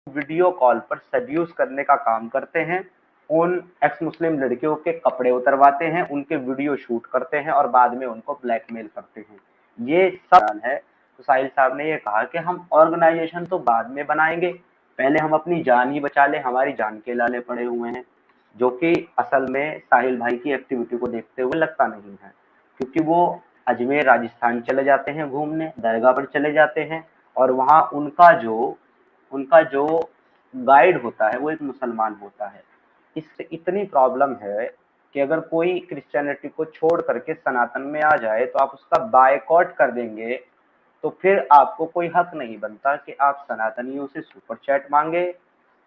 Video call पर seduce करने का काम करते हैं। उन एक्स मुस्लिम लड़कियों के कपड़े उतरवाते हैं, उनके वीडियो शूट करते हैं और बाद में उनको ब्लैकमेल करते हैं। ये सब है। तो साहिल साहब ने ये कहा कि हम ऑर्गेनाइजेशन तो बाद में बनाएंगे, पहले हम अपनी जान ही बचा ले, हमारी जान के लाले पड़े हुए हैं। जो कि असल में साहिल भाई की एक्टिविटी को देखते हुए लगता नहीं है, क्योंकि वो अजमेर राजस्थान चले जाते हैं घूमने, दरगाह पर चले जाते हैं और वहाँ उनका जो गाइड होता है वो एक मुसलमान होता है। इससे इतनी प्रॉब्लम है कि अगर कोई क्रिश्चियनिटी को छोड़ करके सनातन में आ जाए तो आप उसका बायकॉट कर देंगे, तो फिर आपको कोई हक नहीं बनता कि आप सनातनियों से सुपर चैट मांगे,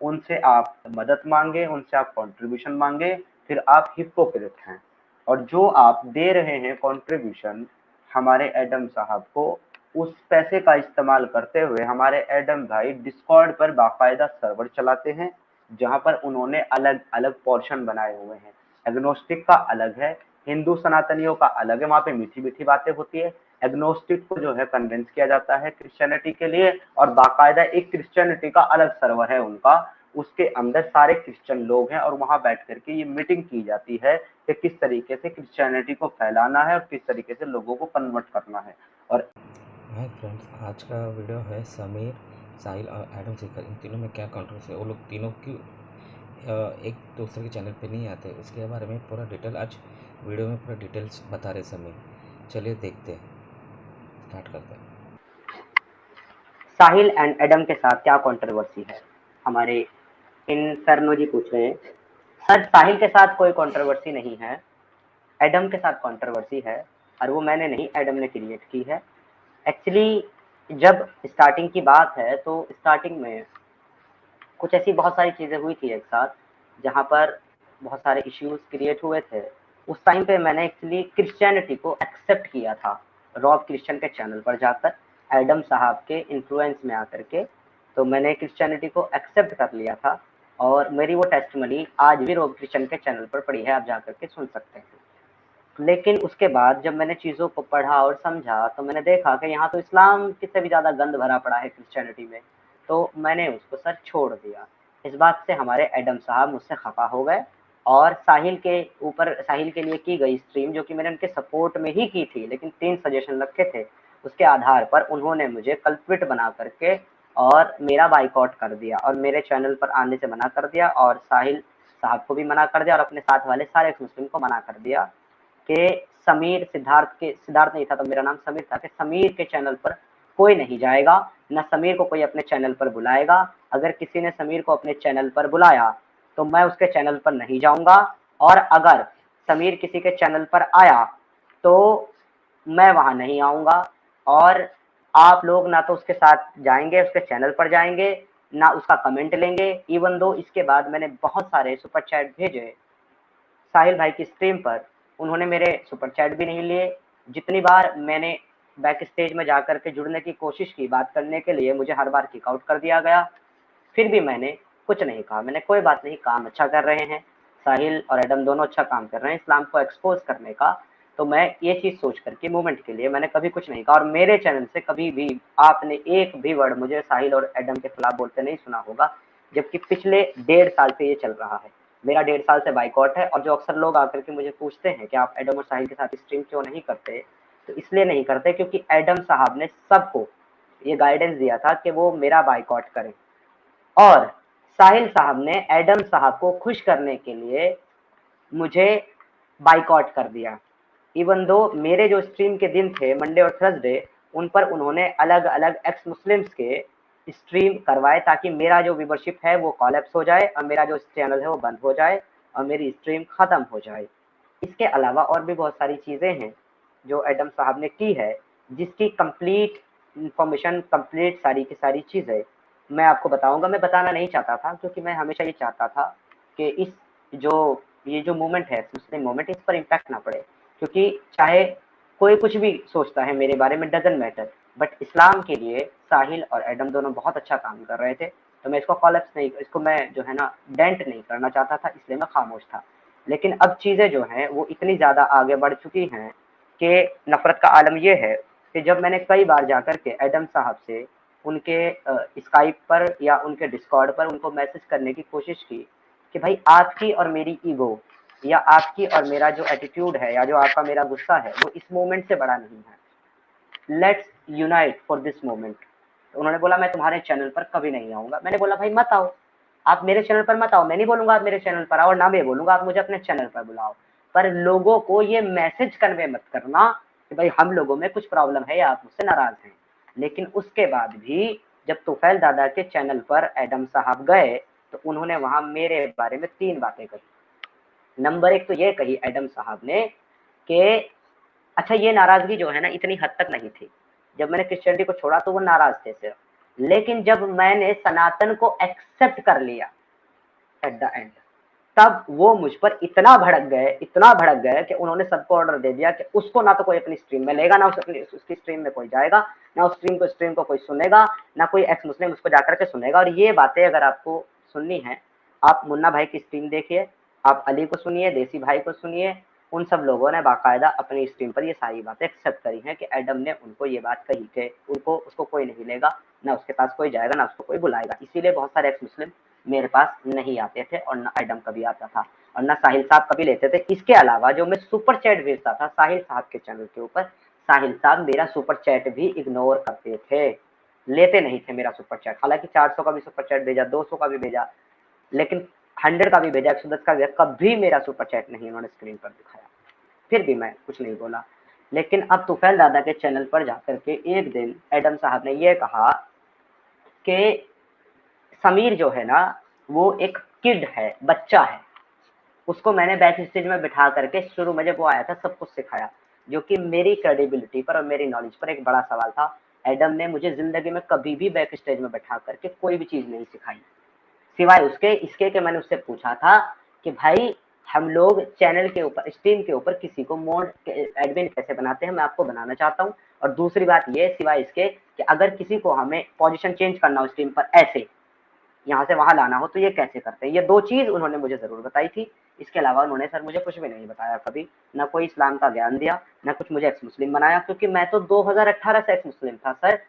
उनसे आप मदद मांगे, उनसे आप कंट्रीब्यूशन मांगे, फिर आप हिपोक्रेट हैं। और जो आप दे रहे हैं कंट्रीब्यूशन हमारे एडम साहब को, उस पैसे का इस्तेमाल करते हुए हमारे एडम भाई डिस्कॉर्ड पर बाकायदा सर्वर चलाते हैं, जहां पर उन्होंने अलग अलग पोर्शन बनाए हुए हैं। एग्नोस्टिक का अलग है, हिंदू सनातनियों का अलग है, वहां पे मीठी मीठी बातें होती है। एग्नोस्टिक को जो है कन्विंस किया जाता है क्रिश्चियनिटी के लिए, और बाकायदा एक क्रिश्चियनिटी का अलग सर्वर है उनका, उसके अंदर सारे क्रिश्चियन लोग हैं और वहां बैठ करके ये मीटिंग की जाती है कि किस तरीके से क्रिश्चियनिटी को फैलाना है और किस तरीके से लोगों को कन्वर्ट करना है। और हाय फ्रेंड्स, आज का वीडियो है समीर, साहिल और एडम सीकर, इन तीनों में क्या कंट्रोवर्सी है। वो लोग तीनों क्यों एक दूसरे के चैनल पे नहीं आते, उसके बारे में पूरा डिटेल आज वीडियो में पूरा डिटेल्स बता रहे समीर। चलिए देखते हैं, स्टार्ट करते हैं। साहिल एंड एडम के साथ क्या कंट्रोवर्सी है, हमारे इन सरनो जी पूछ रहे हैं। सर, साहिल के साथ कोई कंट्रोवर्सी नहीं है, एडम के साथ कंट्रोवर्सी है, और वो मैंने नहीं, एडम ने क्रिएट की है। एक्चुअली जब स्टार्टिंग की बात है तो स्टार्टिंग में कुछ ऐसी बहुत सारी चीज़ें हुई थी एक साथ, जहाँ पर बहुत सारे इश्यूज क्रिएट हुए थे। उस टाइम पे मैंने एक्चुअली क्रिश्चियनिटी को एक्सेप्ट किया था, रॉब क्रिश्चियन के चैनल पर जाकर, एडम साहब के इन्फ्लुएंस में आकर के। तो मैंने क्रिश्चियनिटी को एक्सेप्ट कर लिया था, और मेरी वो टेस्टमनी आज भी रॉब क्रिश्चियन के चैनल पर पड़ी है, आप जा करके सुन सकते हैं। लेकिन उसके बाद जब मैंने चीज़ों को पढ़ा और समझा तो मैंने देखा कि यहाँ तो इस्लाम किससे भी ज़्यादा गंद भरा पड़ा है क्रिश्चियनिटी में, तो मैंने उसको सर छोड़ दिया। इस बात से हमारे एडम साहब मुझसे खफा हो गए, और साहिल के ऊपर, साहिल के लिए की गई स्ट्रीम जो कि मैंने उनके सपोर्ट में ही की थी, लेकिन 3 सजेशन रखे थे, उसके आधार पर उन्होंने मुझे कल्प्रिट बना करके और मेरा बाइकआउट कर दिया और मेरे चैनल पर आने से मना कर दिया, और साहिल साहब को भी मना कर दिया और अपने साथ वाले सारे मुस्लिम को मना कर दिया कि समीर, सिद्धार्थ नहीं था तो मेरा नाम समीर था, कि समीर के चैनल पर कोई नहीं जाएगा, ना समीर को कोई अपने चैनल पर बुलाएगा। अगर किसी ने समीर को अपने चैनल पर बुलाया तो मैं उसके चैनल पर नहीं जाऊंगा, और अगर समीर किसी के चैनल पर आया तो मैं वहां नहीं आऊंगा, और आप लोग ना तो उसके साथ जाएंगे, उसके चैनल पर जाएंगे, ना उसका कमेंट लेंगे। इवन दो इसके बाद मैंने बहुत सारे सुपर चैट भेजे साहिल भाई की स्ट्रीम पर, उन्होंने मेरे सुपर चैट भी नहीं लिए। जितनी बार मैंने बैक स्टेज में जाकर के जुड़ने की कोशिश की बात करने के लिए, मुझे हर बार किक आउट कर दिया गया। फिर भी मैंने कुछ नहीं कहा, मैंने कोई बात नहीं, काम अच्छा कर रहे हैं, साहिल और एडम दोनों अच्छा काम कर रहे हैं इस्लाम को एक्सपोज करने का। तो मैं ये चीज़ सोच करके मूवमेंट के लिए मैंने कभी कुछ नहीं कहा, और मेरे चैनल से कभी भी आपने एक भी वर्ड मुझे साहिल और एडम के खिलाफ बोलते नहीं सुना होगा, जबकि पिछले 1.5 साल से ये चल रहा है। मेरा 1.5 साल से बाइकआउट है, और जो अक्सर लोग आकर के मुझे पूछते हैं कि आप एडम और साहिल के साथ स्ट्रीम क्यों नहीं करते, तो इसलिए नहीं करते क्योंकि एडम साहब ने सबको ये गाइडेंस दिया था कि वो मेरा बाइकआउट करें, और साहिल साहब ने एडम साहब को खुश करने के लिए मुझे बाइकआउट कर दिया। इवन दो मेरे जो स्ट्रीम के दिन थे मंडे और थर्सडे, उन पर उन्होंने अलग अलग एक्स मुस्लिम्स के स्ट्रीम करवाए, ताकि मेरा जो व्यूवरशिप है वो कॉलेप्स हो जाए और मेरा जो चैनल है वो बंद हो जाए और मेरी स्ट्रीम ख़त्म हो जाए। इसके अलावा और भी बहुत सारी चीज़ें हैं जो एडम साहब ने की है, जिसकी कंप्लीट इंफॉर्मेशन, कंप्लीट सारी की सारी चीज़ें मैं आपको बताऊंगा। मैं बताना नहीं चाहता था, क्योंकि मैं हमेशा ये चाहता था कि जो ये जो मूवमेंट है, मुस्लिम मूवमेंट, इस पर इम्पैक्ट ना पड़े, क्योंकि चाहे कोई कुछ भी सोचता है मेरे बारे में, डजंट मैटर, बट इस्लाम के लिए साहिल और एडम दोनों बहुत अच्छा काम कर रहे थे। तो मैं इसको कॉलेप्स नहीं, इसको मैं जो है ना डेंट नहीं करना चाहता था, इसलिए मैं खामोश था। लेकिन अब चीज़ें जो हैं वो इतनी ज़्यादा आगे बढ़ चुकी हैं कि नफ़रत का आलम ये है कि जब मैंने कई बार जाकर के एडम साहब से उनके स्काइप पर या उनके डिस्कॉर्ड पर उनको मैसेज करने की कोशिश की कि भाई आपकी और मेरी ईगो या आपकी और मेरा जो एटीट्यूड है या जो आपका मेरा गुस्सा है वो इस मोमेंट से बड़ा नहीं है, let's unite for this moment. तो उन्होंने बोला मैं तुम्हारे चैनल पर कभी नहीं आऊंगा। मैंने बोला भाई मत आओ, आप मेरे चैनल पर मत आओ, मैं नहीं बोलूंगा आप मेरे चैनल पर आओ, और ना मैं बोलूंगा आप मुझे अपने चैनल पर बुलाओ, पर लोगों को ये मैसेज कन्वे मत करना कि भाई हम लोगों में कुछ प्रॉब्लम है या आप मुझसे नाराज हैं। लेकिन उसके बाद भी जब तुफैल दादा के चैनल पर एडम साहब गए तो उन्होंने वहां मेरे बारे में 3 बातें कही। नंबर 1 तो ये कही एडम साहब ने कि अच्छा ये नाराजगी जो है ना इतनी हद तक नहीं थी, जब मैंने क्रिश्चियनिटी को छोड़ा तो वो नाराज थे सिर्फ, लेकिन जब मैंने सनातन को एक्सेप्ट कर लिया एट द एंड, तब वो मुझ पर इतना भड़क गए कि उन्होंने सबको ऑर्डर दे दिया कि उसको ना तो कोई अपनी स्ट्रीम में लेगा, ना उसकी स्ट्रीम में कोई जाएगा, ना उस स्ट्रीम को कोई सुनेगा, ना कोई एक्स मुस्लिम उसको जाकर के सुनेगा। और ये बातें अगर आपको सुननी है, आप मुन्ना भाई की स्ट्रीम देखिए, आप अली को सुनिए, देसी भाई को सुनिए, उन सब लोगों ने बाकायदा अपनी स्ट्रीम पर ये सारी बातें एक्सेप्ट करी हैं कि एडम ने उनको ये बात कही कि उसको कोई नहीं लेगा, ना उसके पास कोई जाएगा, ना उसको कोई बुलाएगा। इसीलिए बहुत सारे एक्स मुस्लिम मेरे पास नहीं आते थे और ना एडम कभी आता था और ना साहिल साहब कभी लेते थे। इसके अलावा जो मैं सुपर चैट भेजता था साहिल साहब के चैनल के ऊपर, साहिल साहब मेरा सुपर चैट भी इग्नोर करते थे, लेते नहीं थे मेरा सुपर चैट। हालांकि 400 का भी सुपर चैट भेजा, 200 का भी भेजा, लेकिन 100 का भी भेजा, 110 का भी, कभी मेरा सुपर चैट नहीं उन्होंने स्क्रीन पर दिखाया। फिर भी मैं कुछ नहीं बोला। लेकिन अब तुफैल दादा के चैनल पर जाकर के एक दिन एडम साहब ने ये कहा कि समीर जो है ना वो एक किड है, बच्चा है, उसको मैंने बैक स्टेज में बिठा करके शुरू में जब वो आया था सब कुछ सिखाया, जो कि मेरी क्रेडिबिलिटी पर और मेरी नॉलेज पर एक बड़ा सवाल था। एडम ने मुझे जिंदगी में कभी भी बैक स्टेज में बैठा करके कोई भी चीज नहीं सिखाई, सिवाय उसके इसके कि मैंने उससे पूछा था कि भाई हम लोग चैनल के ऊपर, स्ट्रीम के ऊपर किसी को मोड एडमिन कैसे बनाते हैं, मैं आपको बनाना चाहता हूँ। और दूसरी बात ये सिवाय इसके कि अगर किसी को हमें पोजीशन चेंज करना हो स्ट्रीम पर, ऐसे यहाँ से वहां लाना हो तो ये कैसे करते हैं। ये 2 चीज उन्होंने मुझे जरूर बताई थी। इसके अलावा उन्होंने सर मुझे कुछ भी नहीं बताया कभी, ना कोई इस्लाम का ज्ञान दिया, ना कुछ मुझे एक्स मुस्लिम बनाया, क्योंकि मैं तो 2018 से एक्स मुस्लिम था सर।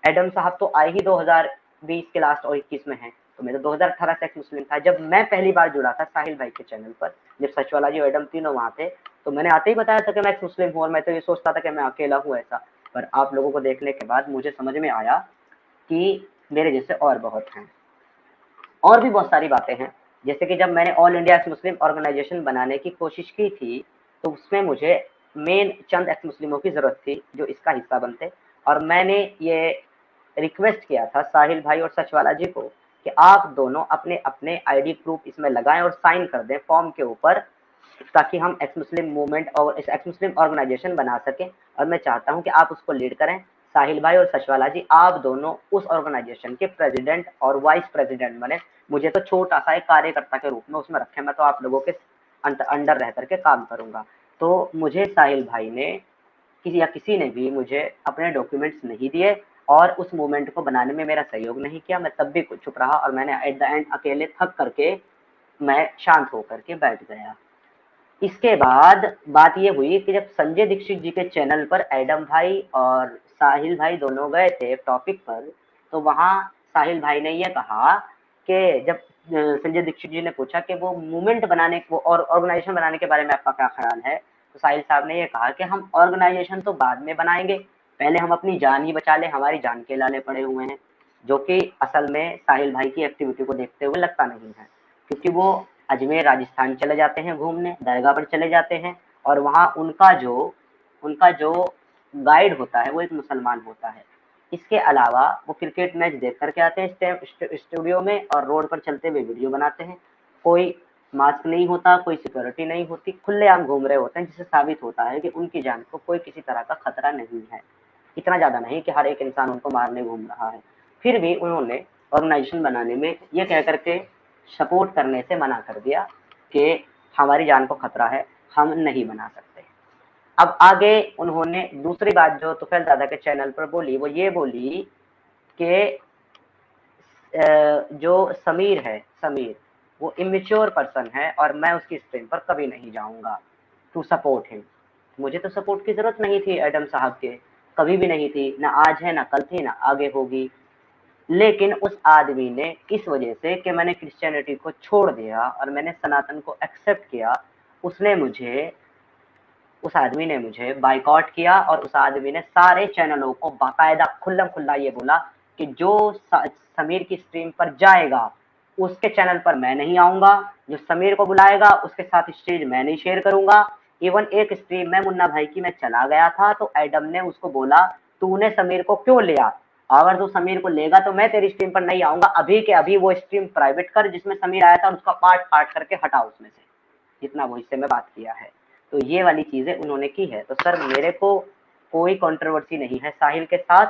एडम साहब तो आए ही 2020 के लास्ट और 21 में हैं, तो मैं तो 2018 से एक्स मुस्लिम था। जब मैं पहली बार जुड़ा था साहिल भाई के चैनल पर, जब सचवाला जी और एडम तीनों वहां थे, तो मैंने आते ही बताया था कि मैं एक्स मुस्लिम हूँ और मैं तो ये सोचता था कि मैं अकेला हूँ ऐसा। पर आप लोगों को देखने के बाद मुझे समझ में आया कि मेरे जैसे और बहुत हैं। और भी बहुत सारी बातें हैं, जैसे कि जब मैंने all India ex Muslim organisation बनाने की कोशिश की थी तो उसमें मुझे मेन चंद एक्स मुस्लिमों की जरूरत थी जो इसका हिस्सा बनते, और मैंने ये रिक्वेस्ट किया था साहिल भाई और सचवाला जी को कि आप दोनों अपने अपने आईडी प्रूफ इसमें लगाएं और साइन कर दें फॉर्म के ऊपर, ताकि हम एक्स मुस्लिम मूवमेंट और एक्स मुस्लिम ऑर्गेनाइजेशन बना सकें। और मैं चाहता हूं कि आप उसको लीड करें। साहिल भाई और सचवाला जी आप दोनों उस ऑर्गेनाइजेशन के प्रेसिडेंट और वाइस प्रेसिडेंट बने, मुझे तो छोटा सा एक कार्यकर्ता के रूप में उसमें रखें, मैं तो आप लोगों के अंडर रह करके काम करूंगा। तो मुझे साहिल भाई ने किसी ने भी मुझे अपने डॉक्यूमेंट्स नहीं दिए और उस मूवमेंट को बनाने में मेरा सहयोग नहीं किया। मैं तब भी चुप रहा और मैंने एट द एंड अकेले थक करके मैं शांत होकर के बैठ गया। इसके बाद बात ये हुई कि जब संजय दीक्षित जी के चैनल पर एडम भाई और साहिल भाई दोनों गए थे टॉपिक पर, तो वहाँ साहिल भाई ने ये कहा कि जब संजय दीक्षित जी ने पूछा कि वो मूवमेंट बनाने वो और ऑर्गेनाइजेशन बनाने के बारे में आपका क्या ख्याल है, तो साहिल साहब ने ये कहा कि हम ऑर्गेनाइजेशन तो बाद में बनाएंगे, पहले हम अपनी जान ही बचा ले, हमारी जान के लाले पड़े हुए हैं। जो कि असल में साहिल भाई की एक्टिविटी को देखते हुए लगता नहीं है, क्योंकि वो अजमेर राजस्थान चले जाते हैं घूमने, दरगाह पर चले जाते हैं, और वहाँ उनका जो गाइड होता है वो एक मुसलमान होता है। इसके अलावा वो क्रिकेट मैच देख करके आते हैं स्टूडियो में और रोड पर चलते हुए वीडियो बनाते हैं। कोई मास्क नहीं होता, कोई सिक्योरिटी नहीं होती, खुलेआम घूम रहे होते हैं, जिससे साबित होता है कि उनकी जान को कोई किसी तरह का खतरा नहीं है। इतना ज़्यादा नहीं कि हर एक इंसान उनको मारने घूम रहा है। फिर भी उन्होंने ऑर्गेनाइजेशन बनाने में ये कह करके सपोर्ट करने से मना कर दिया कि हमारी जान को खतरा है, हम नहीं बना सकते। अब आगे उन्होंने दूसरी बात जो तुफैल दादा के चैनल पर बोली वो ये बोली कि जो समीर वो इमेच्योर पर्सन है और मैं उसकी स्ट्रीम पर कभी नहीं जाऊंगा टू सपोर्ट हिम। मुझे तो सपोर्ट की जरूरत नहीं थी एडम साहब के, कभी भी नहीं थी, ना आज है, ना कल थी, ना आगे होगी। लेकिन उस आदमी ने इस वजह से कि मैंने क्रिश्चियनिटी को छोड़ दिया और मैंने सनातन को एक्सेप्ट किया, उस आदमी ने मुझे बाइकआउट किया और उस आदमी ने सारे चैनलों को बाकायदा खुल्लम खुल्ला ये बोला कि जो समीर की स्ट्रीम पर जाएगा उसके चैनल पर मैं नहीं आऊंगा, जो समीर को बुलाएगा उसके साथ स्टेज मैं नहीं शेयर करूंगा। इवन एक स्ट्रीम में मुन्ना भाई की मैं चला गया था तो एडम ने उसको बोला तूने समीर को क्यों लिया, अगर तू समीर को लेगा तो मैं तेरी स्ट्रीम पर नहीं आऊंगा, अभी के अभी वो स्ट्रीम प्राइवेट कर जिसमें समीर आया था और उसका पार्ट काट करके हटा उसमें से, जितना वो इससे में बात किया है। तो ये वाली चीजें उन्होंने की है। तो सर मेरे को कोई कंट्रोवर्सी नहीं है साहिल के साथ,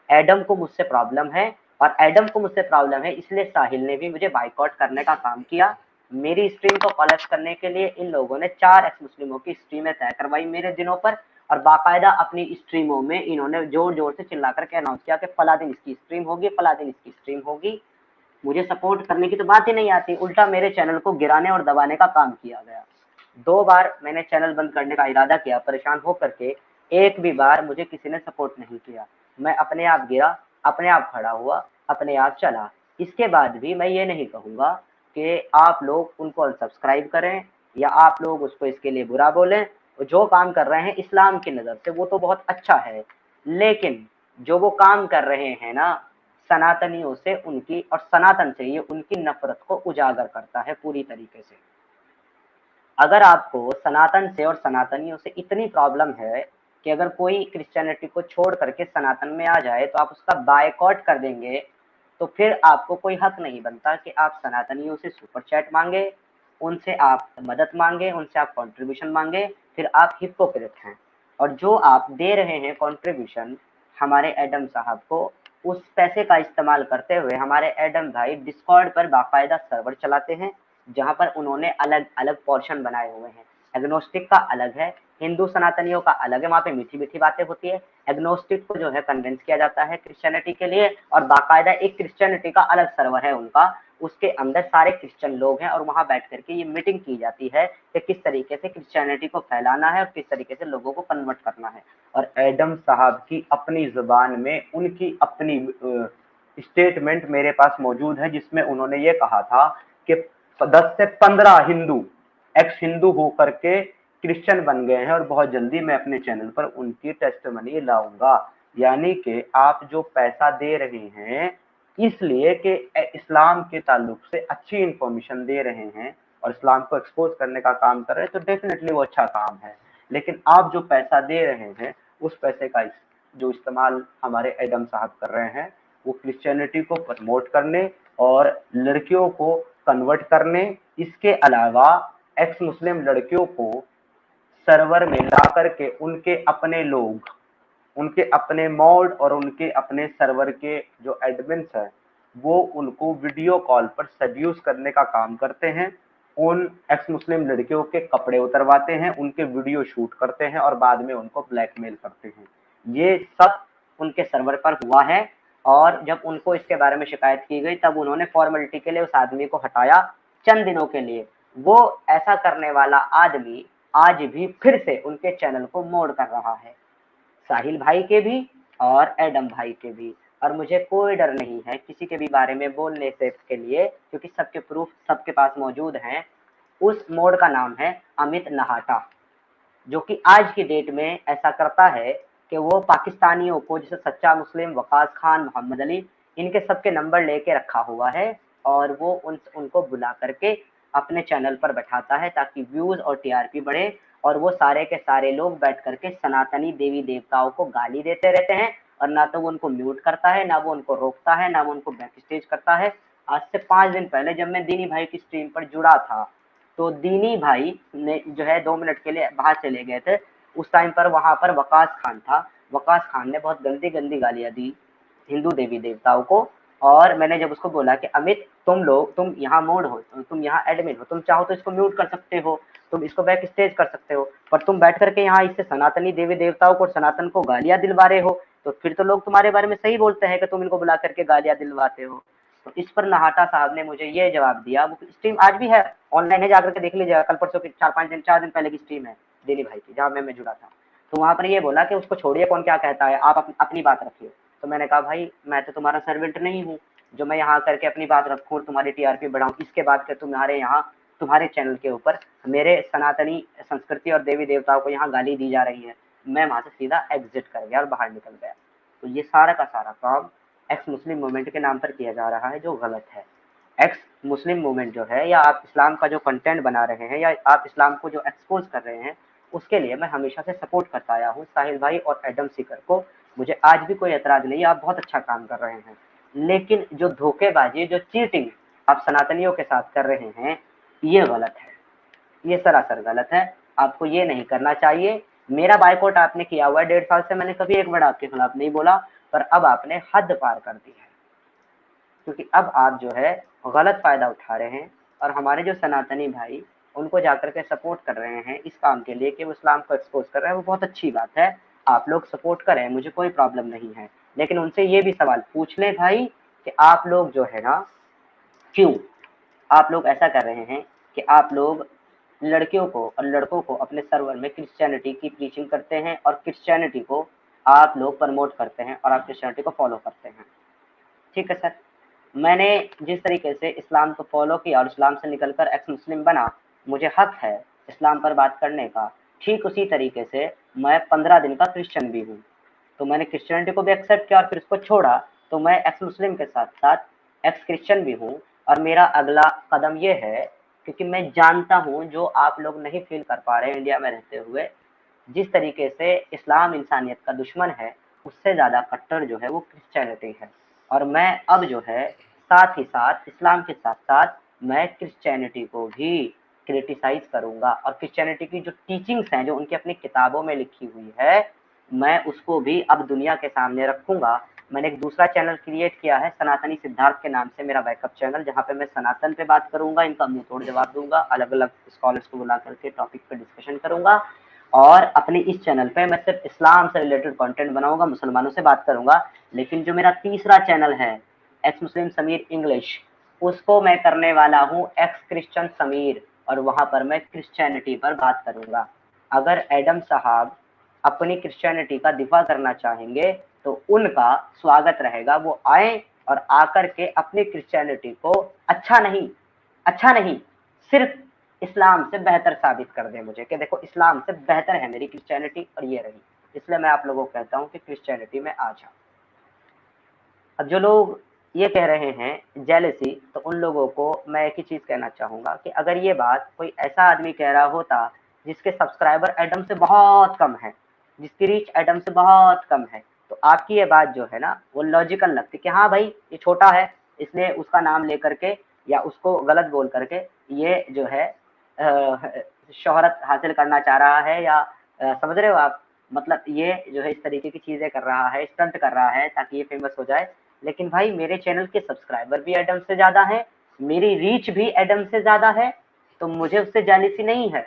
एडम को मुझसे प्रॉब्लम है और एडम को मुझसे प्रॉब्लम है, इसलिए साहिल ने भी मुझे बाइकआउट करने का काम किया। मेरी स्ट्रीम को कोलैप्स करने के लिए इन लोगों ने 4 एक्स मुस्लिमों की स्ट्रीमें तय करवाई मेरे दिनों पर और बाकायदा अपनी स्ट्रीमों में इन्होंने जोर जोर से चिल्ला करके अनाउंस किया कि फला दिन इसकी स्ट्रीम होगी, फला दिन इसकी स्ट्रीम होगी। मुझे सपोर्ट करने की तो बात ही नहीं आती, उल्टा मेरे चैनल को गिराने और दबाने का काम किया गया। 2 बार मैंने चैनल बंद करने का इरादा किया परेशान हो करके, एक भी बार मुझे किसी ने सपोर्ट नहीं किया। मैं अपने आप गिरा, अपने आप खड़ा हुआ, अपने आप चला। इसके बाद भी मैं ये नहीं कहूँगा कि आप लोग उनको अनसब्सक्राइब करें या आप लोग उसको इसके लिए बुरा बोलें। जो काम कर रहे हैं इस्लाम की नज़र से वो तो बहुत अच्छा है, लेकिन जो वो काम कर रहे हैं ना सनातनियों से उनकी और सनातन से ये उनकी नफरत को उजागर करता है पूरी तरीके से। अगर आपको सनातन से और सनातनियों से इतनी प्रॉब्लम है कि अगर कोई क्रिश्चियनिटी को छोड़ करके सनातन में आ जाए तो आप उसका बायकॉट कर देंगे, तो फिर आपको कोई हक नहीं बनता कि आप सनातनियों से सुपर चैट मांगे, उनसे आप मदद मांगे, उनसे आप कंट्रीब्यूशन मांगे, फिर आप हिपोक्रेट हैं। और जो आप दे रहे हैं कंट्रीब्यूशन हमारे एडम साहब को, उस पैसे का इस्तेमाल करते हुए हमारे एडम भाई डिस्कॉर्ड पर बाकायदा सर्वर चलाते हैं जहां पर उन्होंने अलग अलग पोर्शन बनाए हुए हैं। एग्नोस्टिक का अलग है, हिंदू सनातनियों का अलग है, वहाँ पे मीठी मीठी बातें होती है। एग्नोस्टिक को जो है कन्विंस किया जाता है क्रिश्चियनिटी के लिए और बाकायदा एक क्रिश्चियनिटी का अलग सर्वर है उनका, उसके अंदर सारे क्रिश्चियन लोग हैं और वहाँ बैठ करके ये मीटिंग की जाती है कि किस तरीके से क्रिश्चियनिटी को फैलाना है और किस तरीके से लोगों को कन्वर्ट करना है। और एडम साहब की अपनी जुबान में उनकी अपनी स्टेटमेंट मेरे पास मौजूद है जिसमें उन्होंने ये कहा था कि 10 से 15 हिंदू एक्स हिंदू होकर के क्रिश्चियन बन गए हैं और बहुत जल्दी मैं अपने चैनल पर उनकी टेस्टिमनी लाऊंगा। यानी कि आप जो पैसा दे रहे हैं इसलिए कि इस्लाम के ताल्लुक से अच्छी इंफॉर्मेशन दे रहे हैं और इस्लाम को एक्सपोज करने का काम कर रहे हैं तो डेफिनेटली वो अच्छा काम है, लेकिन आप जो पैसा दे रहे हैं उस पैसे का जो इस्तेमाल हमारे एडम साहब कर रहे हैं वो क्रिश्चियनिटी को प्रमोट करने और लड़कियों को कन्वर्ट करने, इसके अलावा एक्स मुस्लिम लड़कियों को सर्वर में ला करके उनके अपने लोग, उनके अपने मॉड और उनके अपने सर्वर के जो एडमिन्स हैं वो उनको वीडियो कॉल पर सेड्यूस करने का काम करते हैं, उन एक्स मुस्लिम लड़कियों के कपड़े उतरवाते हैं, उनके वीडियो शूट करते हैं और बाद में उनको ब्लैकमेल करते हैं। ये सब उनके सर्वर पर हुआ है और जब उनको इसके बारे में शिकायत की गई तब उन्होंने फॉर्मेलिटी के लिए उस आदमी को हटाया चंद दिनों के लिए। वो ऐसा करने वाला आदमी आज भी फिर से उनके चैनल को मोड़ कर रहा है, साहिल भाई के भी और एडम भाई के भी। और मुझे कोई डर नहीं है किसी के भी बारे में बोलने से के लिए, क्योंकि सबके प्रूफ सबके पास मौजूद हैं। उस मोड का नाम है अमित नहाटा, जो कि आज की डेट में ऐसा करता है कि वो पाकिस्तानियों को जैसे सच्चा मुस्लिम, वकास खान, मोहम्मद अली, इनके सबके नंबर लेके रखा हुआ है और वो उनको बुला करके अपने चैनल पर बैठाता है ताकि व्यूज और टीआरपी बढ़े। और वो सारे के सारे लोग बैठ करके सनातनी देवी देवताओं को गाली देते रहते हैं और ना तो वो उनको म्यूट करता है, ना वो उनको रोकता है, ना वो उनको बैक स्टेज करता है। आज से 5 दिन पहले जब मैं दीनी भाई की स्ट्रीम पर जुड़ा था तो दीनी भाई ने जो है 2 मिनट के लिए बाहर चले गए थे। उस टाइम पर वहां पर वकास खान था, वकास खान ने बहुत गंदी गंदी गालियां दी हिंदू देवी देवताओं को। और मैंने जब उसको बोला कि अमित तुम यहाँ मोड हो, तुम यहाँ एडमिन हो, तुम चाहो तो इसको म्यूट कर सकते हो, तुम इसको बैक स्टेज कर सकते हो, पर तुम बैठ करके यहाँ इससे सनातनी देवी देवताओं को और सनातन को गालियां दिलवा रहे हो, तो फिर तो लोग तुम्हारे बारे में सही बोलते हैं कि तुम इनको बुला करके गालियां दिलवाते हो। तो इस पर नहाटा साहब ने मुझे ये जवाब दिया, वो स्ट्रीम आज भी है, ऑनलाइन है, जाकर के देख लीजिएगा, कल परसों की 4 दिन पहले की स्ट्रीम है दिली भाई की, जहाँ मैं जुड़ा था। तो वहां पर ये बोला कि उसको छोड़िए, कौन क्या कहता है, आप अपनी बात रखिए। तो मैंने कहा भाई मैं तो तुम्हारा सर्वेंट नहीं हूँ, जो मैं यहाँ करके अपनी बात रखूँ और तुम्हारी टीआरपी बढ़ाऊँ, इसके बाद के तुम्हारे यहाँ तुम्हारे चैनल के ऊपर मेरे सनातनी संस्कृति और देवी देवताओं को यहाँ गाली दी जा रही है। मैं वहाँ से सीधा एग्जिट कर गया और बाहर निकल गया। तो ये सारा का सारा काम एक्स मुस्लिम मूवमेंट के नाम पर किया जा रहा है, जो गलत है। एक्स मुस्लिम मूवमेंट जो है, या आप इस्लाम का जो कंटेंट बना रहे हैं, या आप इस्लाम को जो एक्सपोज कर रहे हैं, उसके लिए मैं हमेशा से सपोर्ट करता आया हूँ साहिल भाई और एडम सीकर को। मुझे आज भी कोई एतराज नहीं है, आप बहुत अच्छा काम कर रहे हैं। लेकिन जो धोखेबाजी, जो चीटिंग आप सनातनियों के साथ कर रहे हैं, ये गलत है, ये सरासर गलत है। आपको ये नहीं करना चाहिए। मेरा बाइकआउट आपने किया हुआ है 1.5 साल से, मैंने कभी एक वर्ड आपके खिलाफ नहीं बोला, पर अब आपने हद पार कर दी है, क्योंकि अब आप जो है गलत फायदा उठा रहे हैं और हमारे जो सनातनी भाई उनको जाकर के सपोर्ट कर रहे हैं इस काम के लिए कि वो इस्लाम को एक्सपोज कर रहे हैं। वो बहुत अच्छी बात है, आप लोग सपोर्ट करें, मुझे कोई प्रॉब्लम नहीं है। लेकिन उनसे ये भी सवाल पूछ लें भाई कि आप लोग जो है ना, क्यों आप लोग ऐसा कर रहे हैं कि आप लोग लड़कियों को और लड़कों को अपने सर्वर में क्रिश्चियनिटी की प्रीचिंग करते हैं और क्रिश्चियनिटी को आप लोग प्रमोट करते हैं और आप क्रिश्चियनिटी को फॉलो करते हैं। ठीक है सर, मैंने जिस तरीके से इस्लाम को फॉलो किया और इस्लाम से निकलकर एक्स मुस्लिम बना, मुझे हक है इस्लाम पर बात करने का। ठीक उसी तरीके से मैं 15 दिन का क्रिश्चियन भी हूँ, तो मैंने क्रिश्चियनिटी को भी एक्सेप्ट किया और फिर उसको छोड़ा, तो मैं एक्स मुस्लिम के साथ साथ एक्स क्रिश्चियन भी हूँ। और मेरा अगला कदम ये है, क्योंकि मैं जानता हूँ जो आप लोग नहीं फील कर पा रहे हैं इंडिया में रहते हुए, जिस तरीके से इस्लाम इंसानियत का दुश्मन है, उससे ज़्यादा कट्टर जो है वो क्रिश्चियनिटी है। और मैं अब जो है साथ ही साथ इस्लाम के साथ साथ मैं क्रिश्चियनिटी को भी क्रिटिसाइज करूंगा, और क्रिश्चियनिटी की जो टीचिंग्स हैं जो उनकी अपनी किताबों में लिखी हुई है, मैं उसको भी अब दुनिया के सामने रखूंगा। मैंने एक दूसरा चैनल क्रिएट किया है सनातनी सिद्धार्थ के नाम से, मेरा बैकअप चैनल, जहाँ पे मैं सनातन पे बात करूंगा, इनका मुंह तोड़ जवाब दूंगा, अलग अलग स्कॉलर्स को बुला करके टॉपिक पे डिस्कशन करूंगा। और अपने इस चैनल पे मैं सिर्फ इस्लाम से रिलेटेड कंटेंट बनाऊंगा, मुसलमानों से बात करूंगा। लेकिन जो मेरा तीसरा चैनल है एक्स मुस्लिम समीर इंग्लिश, उसको मैं करने वाला हूँ एक्स क्रिश्चियन समीर, और वहां पर मैं क्रिश्चियनिटी पर बात करूंगा। अगर एडम साहब अपनी क्रिश्चियनिटी का दिफा करना चाहेंगे तो उनका स्वागत रहेगा, वो आए और आकर के अपनी क्रिश्चियनिटी को अच्छा नहीं सिर्फ इस्लाम से बेहतर साबित कर दे मुझे, कि देखो इस्लाम से बेहतर है मेरी क्रिश्चियनिटी और ये रही। इसलिए मैं आप लोगों को कहता हूँ कि क्रिश्चियनिटी में आ जाओ। अब जो लोग ये कह रहे हैं जेलसी, तो उन लोगों को मैं एक ही चीज़ कहना चाहूँगा कि अगर ये बात कोई ऐसा आदमी कह रहा होता जिसके सब्सक्राइबर एडम से बहुत कम है, जिसकी रीच एडम से बहुत कम है, तो आपकी ये बात जो है ना वो लॉजिकल लगती कि हाँ भाई ये छोटा है, इसने उसका नाम लेकर के या उसको गलत बोल करके ये जो है शोहरत हासिल करना चाह रहा है, या समझ रहे हो आप, मतलब ये जो है इस तरीके की चीज़ें कर रहा है, स्टंट कर रहा है ताकि ये फेमस हो जाए। लेकिन भाई मेरे चैनल के सब्सक्राइबर भी एडम से ज़्यादा हैं, मेरी रीच भी एडम से ज़्यादा है, तो मुझे उससे जेलसी नहीं है।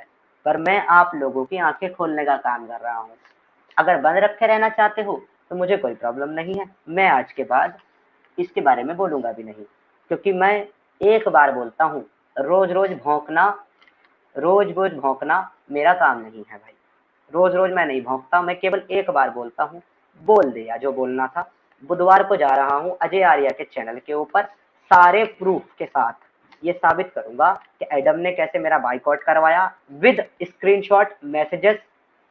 पर मैं आप लोगों की आंखें खोलने का काम कर रहा हूँ। अगर बंद रखे रहना चाहते हो तो मुझे कोई प्रॉब्लम नहीं है, मैं आज के बाद इसके बारे में बोलूँगा भी नहीं, क्योंकि मैं एक बार बोलता हूँ, रोज़ रोज़ भौंकना मेरा काम नहीं है भाई। रोज़ मैं नहीं भौंकता, मैं केवल एक बार बोलता हूँ, बोल दिया जो बोलना था। बुधवार को जा रहा हूँ अजय आर्या के चैनल के ऊपर, सारे प्रूफ के साथ ये साबित करूंगा कि एडम ने कैसे मेरा बाइकआउट करवाया, with screenshot, messages,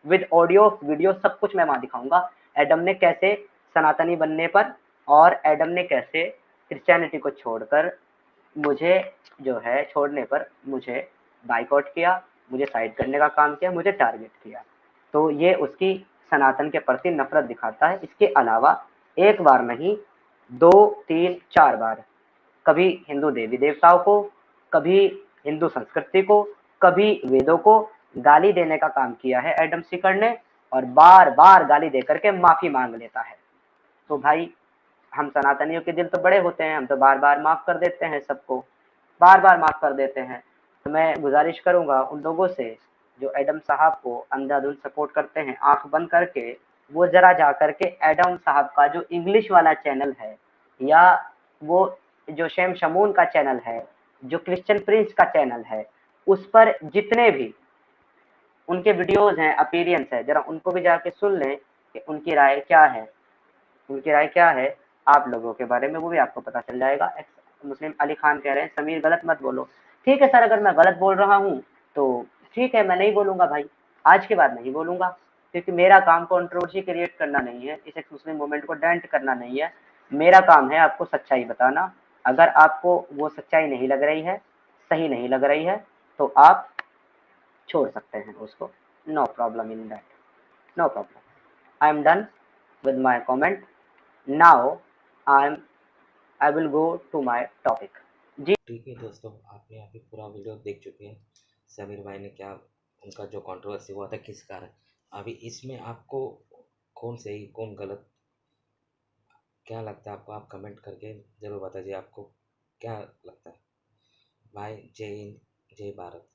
with audio video, सब कुछ मैं वहां दिखाऊंगा। एडम ने कैसे सनातनी बनने पर और एडम ने कैसे क्रिश्चियनिटी को छोड़कर मुझे जो है छोड़ने पर मुझे बाइकआउट किया, मुझे साइड करने का काम किया, मुझे टारगेट किया। तो ये उसकी सनातन के प्रति नफरत दिखाता है। इसके अलावा एक बार नहीं, 2, 3, 4 बार कभी हिंदू देवी देवताओं को, कभी हिंदू संस्कृति को, कभी वेदों को गाली देने का काम किया है एडम सीकर ने, और बार बार गाली देकर के माफी मांग लेता है। तो भाई हम सनातनियों के दिल तो बड़े होते हैं, हम तो बार बार माफ कर देते हैं, सबको बार बार माफ कर देते हैं। तो मैं गुजारिश करूंगा उन लोगों से जो एडम साहब को अंधाधुंध सपोर्ट करते हैं, आंख बंद करके वो जरा जा करके एडम साहब का जो इंग्लिश वाला चैनल है, या वो जो शेम शमून का चैनल है, जो क्रिश्चियन प्रिंस का चैनल है, उस पर जितने भी उनके वीडियोस हैं, अपीयरेंस है, जरा उनको भी जाके सुन लें कि उनकी राय क्या है, उनकी राय क्या है। आप लोगों के बारे में वो भी आपको पता चल जाएगा। एक्स मुस्लिम अली खान कह रहे हैं समीर गलत मत बोलो। ठीक है सर, अगर मैं गलत बोल रहा हूँ तो ठीक है, मैं नहीं बोलूंगा भाई, आज के बाद नहीं बोलूंगा, क्योंकि मेरा काम कंट्रोवर्सी क्रिएट करना नहीं है, इस एक्स मुस्लिम मूवमेंट को डेंट करना नहीं है। मेरा काम है आपको सच्चाई बताना। अगर आपको वो सच्चाई नहीं लग रही है, सही नहीं लग रही है, तो आप छोड़ सकते हैं उसको। No problem in that, no problem. I am done with my comment. Now I will go to my topic. जी ठीक है दोस्तों, आपने अभी पूरा वीडियो देख चुके हैं समीर भाई ने क्या, उनका जो कंट्रोवर्सी हुआ था किस कारण। अभी इसमें आपको कौन सही कौन गलत क्या लगता है आपको, आप कमेंट करके ज़रूर बताइए आपको क्या लगता है। बाय, जय हिंद, जय भारत।